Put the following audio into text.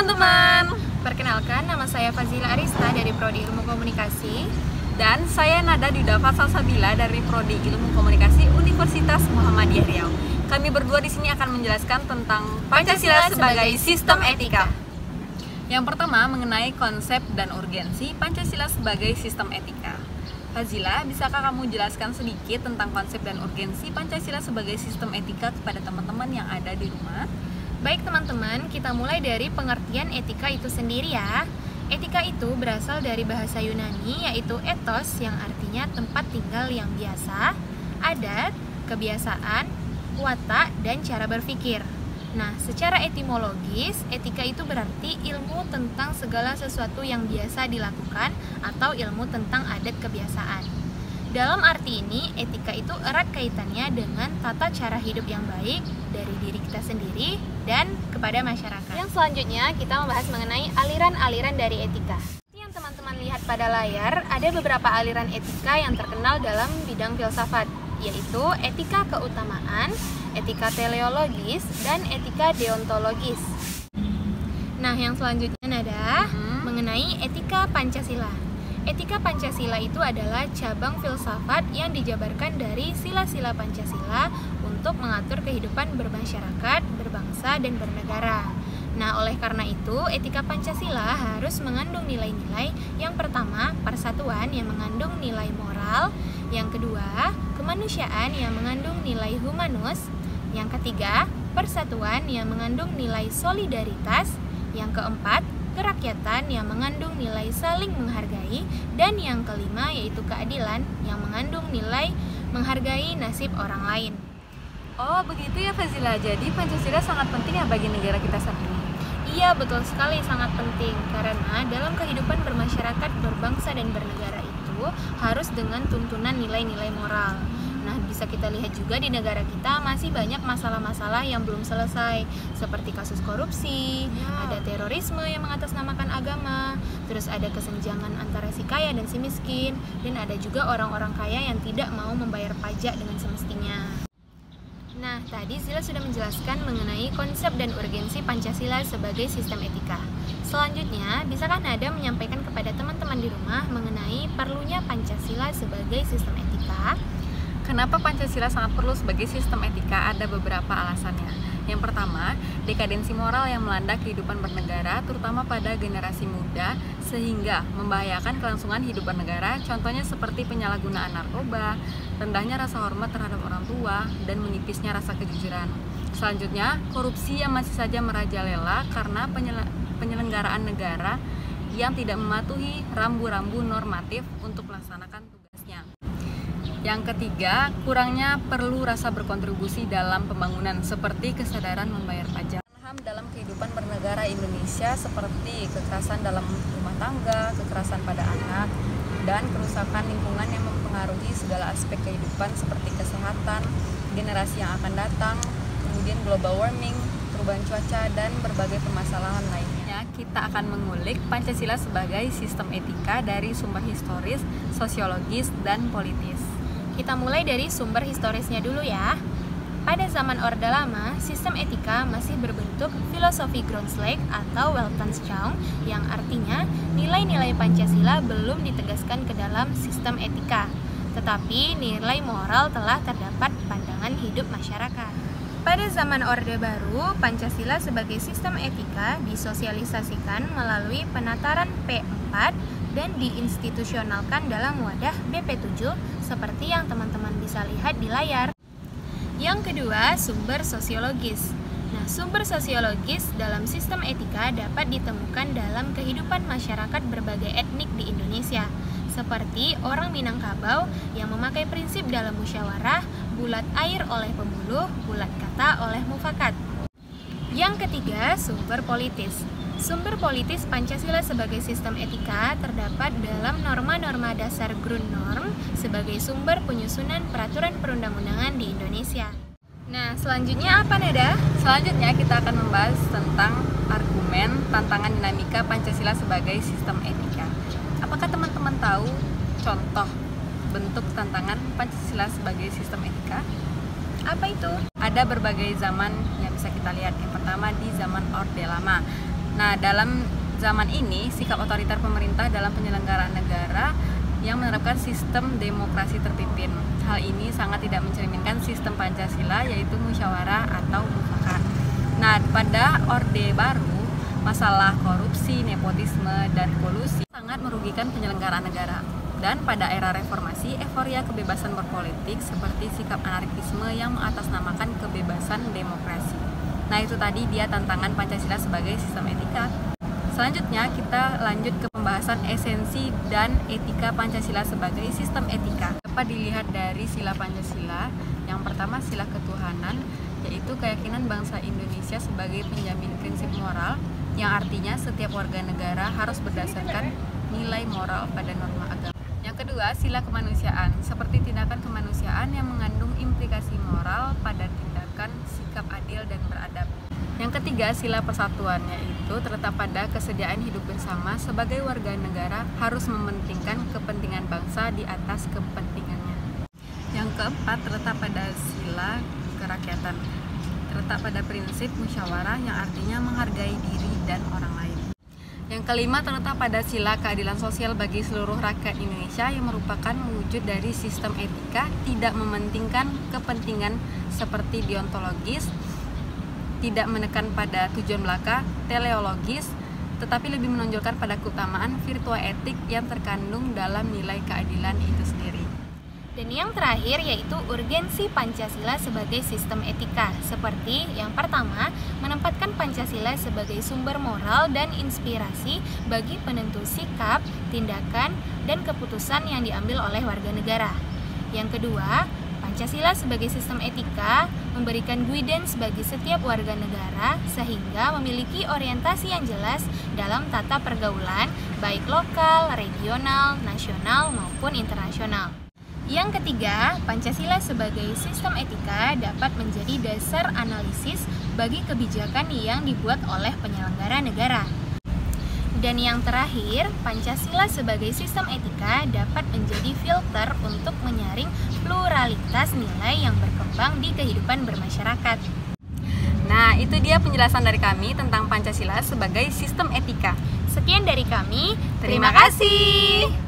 teman-teman. Perkenalkan, nama saya Fazila Arista dari Prodi Ilmu Komunikasi. Dan saya Nada Dudafa Salsabila dari Prodi Ilmu Komunikasi Universitas Muhammadiyah Riau. Kami berdua di sini akan menjelaskan tentang Pancasila sebagai sistem etika. Yang pertama, mengenai konsep dan urgensi Pancasila sebagai sistem etika. Fazila, bisakah kamu jelaskan sedikit tentang konsep dan urgensi Pancasila sebagai sistem etika kepada teman-teman yang ada di rumah? Baik teman-teman, kita mulai dari pengertian etika itu sendiri ya. Etika itu berasal dari bahasa Yunani, yaitu ethos yang artinya tempat tinggal yang biasa, adat, kebiasaan, watak, dan cara berpikir. Nah, secara etimologis, etika itu berarti ilmu tentang segala sesuatu yang biasa dilakukan atau ilmu tentang adat kebiasaan. Dalam arti ini, etika itu erat kaitannya dengan tata cara hidup yang baik dari diri kita sendiri dan kepada masyarakat. Yang selanjutnya, kita membahas mengenai aliran-aliran dari etika. Seperti yang teman-teman lihat pada layar, ada beberapa aliran etika yang terkenal dalam bidang filsafat, yaitu etika keutamaan, etika teleologis, dan etika deontologis. Nah, yang selanjutnya Nada, mengenai etika Pancasila. Etika Pancasila itu adalah cabang filsafat yang dijabarkan dari sila-sila Pancasila untuk mengatur kehidupan bermasyarakat, berbangsa, dan bernegara. Nah, oleh karena itu, etika Pancasila harus mengandung nilai-nilai. Yang pertama, persatuan yang mengandung nilai moral. Yang kedua, kemanusiaan yang mengandung nilai humanus. Yang ketiga, persatuan yang mengandung nilai solidaritas. Yang keempat, kerakyatan yang mengandung nilai saling menghargai, dan yang kelima yaitu keadilan yang mengandung nilai menghargai nasib orang lain. Oh, begitu ya Fazila. Jadi Pancasila sangat penting ya bagi negara kita saat ini. Iya, betul sekali, sangat penting karena dalam kehidupan bermasyarakat, berbangsa, dan bernegara itu harus dengan tuntunan nilai-nilai moral. Nah, bisa kita lihat juga di negara kita masih banyak masalah-masalah yang belum selesai, seperti kasus korupsi, ada terorisme yang mengatasnamakan agama, terus ada kesenjangan antara si kaya dan si miskin, dan ada juga orang-orang kaya yang tidak mau membayar pajak dengan semestinya. Nah, tadi Zila sudah menjelaskan mengenai konsep dan urgensi Pancasila sebagai sistem etika. Selanjutnya, bisakah Nada menyampaikan kepada teman-teman di rumah mengenai perlunya Pancasila sebagai sistem etika? Kenapa Pancasila sangat perlu sebagai sistem etika? Ada beberapa alasannya. Yang pertama, dekadensi moral yang melanda kehidupan bernegara, terutama pada generasi muda, sehingga membahayakan kelangsungan hidup bernegara, contohnya seperti penyalahgunaan narkoba, rendahnya rasa hormat terhadap orang tua, dan menipisnya rasa kejujuran. Selanjutnya, korupsi yang masih saja merajalela karena penyelenggaraan negara yang tidak mematuhi rambu-rambu normatif untuk melaksanakan tugasnya. Yang ketiga, kurangnya perlu rasa berkontribusi dalam pembangunan seperti kesadaran membayar pajak. HAM dalam kehidupan bernegara Indonesia seperti kekerasan dalam rumah tangga, kekerasan pada anak, dan kerusakan lingkungan yang mempengaruhi segala aspek kehidupan seperti kesehatan, generasi yang akan datang, kemudian global warming, perubahan cuaca, dan berbagai permasalahan lainnya. Kita akan mengulik Pancasila sebagai sistem etika dari sumber historis, sosiologis, dan politis. Kita mulai dari sumber historisnya dulu ya. Pada zaman Orde Lama, sistem etika masih berbentuk filosofi Grundslag atau Weltanschauung yang artinya nilai-nilai Pancasila belum ditegaskan ke dalam sistem etika, tetapi nilai moral telah terdapat pandangan hidup masyarakat. Pada zaman Orde Baru, Pancasila sebagai sistem etika disosialisasikan melalui penataran P4 dan diinstitusionalkan dalam wadah BP7 seperti yang teman-teman bisa lihat di layar. Yang kedua, sumber sosiologis. Nah, sumber sosiologis dalam sistem etika dapat ditemukan dalam kehidupan masyarakat berbagai etnik di Indonesia, seperti orang Minangkabau yang memakai prinsip dalam musyawarah, bulat air oleh pembuluh, bulat kata oleh mufakat. Yang ketiga, sumber politis. Sumber politis Pancasila sebagai sistem etika terdapat dalam norma-norma dasar Grundnorm sebagai sumber penyusunan peraturan perundang-undangan di Indonesia. Nah, selanjutnya apa Nada? Selanjutnya kita akan membahas tentang argumen tantangan dinamika Pancasila sebagai sistem etika. Apakah teman-teman tahu contoh bentuk tantangan Pancasila sebagai sistem etika? Apa itu? Ada berbagai zaman yang bisa kita lihat. Yang pertama di zaman Orde Lama. Nah, dalam zaman ini, sikap otoriter pemerintah dalam penyelenggaraan negara yang menerapkan sistem demokrasi terpimpin. Hal ini sangat tidak mencerminkan sistem Pancasila, yaitu musyawarah atau mufakat. Nah, pada Orde Baru, masalah korupsi, nepotisme, dan kolusi sangat merugikan penyelenggaraan negara. Dan pada era reformasi, euforia kebebasan berpolitik seperti sikap anarkisme yang mengatasnamakan kebebasan demokrasi. Nah, itu tadi dia tantangan Pancasila sebagai sistem etika. Selanjutnya kita lanjut ke pembahasan esensi dan etika Pancasila sebagai sistem etika. Dapat dilihat dari sila Pancasila. Yang pertama, sila ketuhanan, yaitu keyakinan bangsa Indonesia sebagai penjamin prinsip moral, yang artinya setiap warga negara harus berdasarkan nilai moral pada norma agama. Yang kedua, sila kemanusiaan, seperti tindakan kemanusiaan yang mengandung implikasi moral pada tindakan sikap adil dan beradab. Yang ketiga, sila persatuan, yaitu terletak pada kesediaan hidup bersama sebagai warga negara harus mementingkan kepentingan bangsa di atas kepentingannya. Yang keempat, terletak pada sila kerakyatan, terletak pada prinsip musyawarah yang artinya menghargai diri dan orang lain. Yang kelima, terletak pada sila keadilan sosial bagi seluruh rakyat Indonesia yang merupakan wujud dari sistem etika tidak mementingkan kepentingan seperti deontologis, tidak menekan pada tujuan belaka, teleologis, tetapi lebih menonjolkan pada keutamaan virtua etik yang terkandung dalam nilai keadilan itu sendiri. Dan yang terakhir yaitu urgensi Pancasila sebagai sistem etika, seperti yang pertama, menempatkan Pancasila sebagai sumber moral dan inspirasi bagi penentu sikap, tindakan, dan keputusan yang diambil oleh warga negara. Yang kedua, Pancasila sebagai sistem etika memberikan guidance bagi setiap warga negara sehingga memiliki orientasi yang jelas dalam tata pergaulan baik lokal, regional, nasional, maupun internasional. Yang ketiga, Pancasila sebagai sistem etika dapat menjadi dasar analisis bagi kebijakan yang dibuat oleh penyelenggara negara. Dan yang terakhir, Pancasila sebagai sistem etika dapat menjadi filter untuk menyaring pluralitas nilai yang berkembang di kehidupan bermasyarakat. Nah, itu dia penjelasan dari kami tentang Pancasila sebagai sistem etika. Sekian dari kami, terima kasih.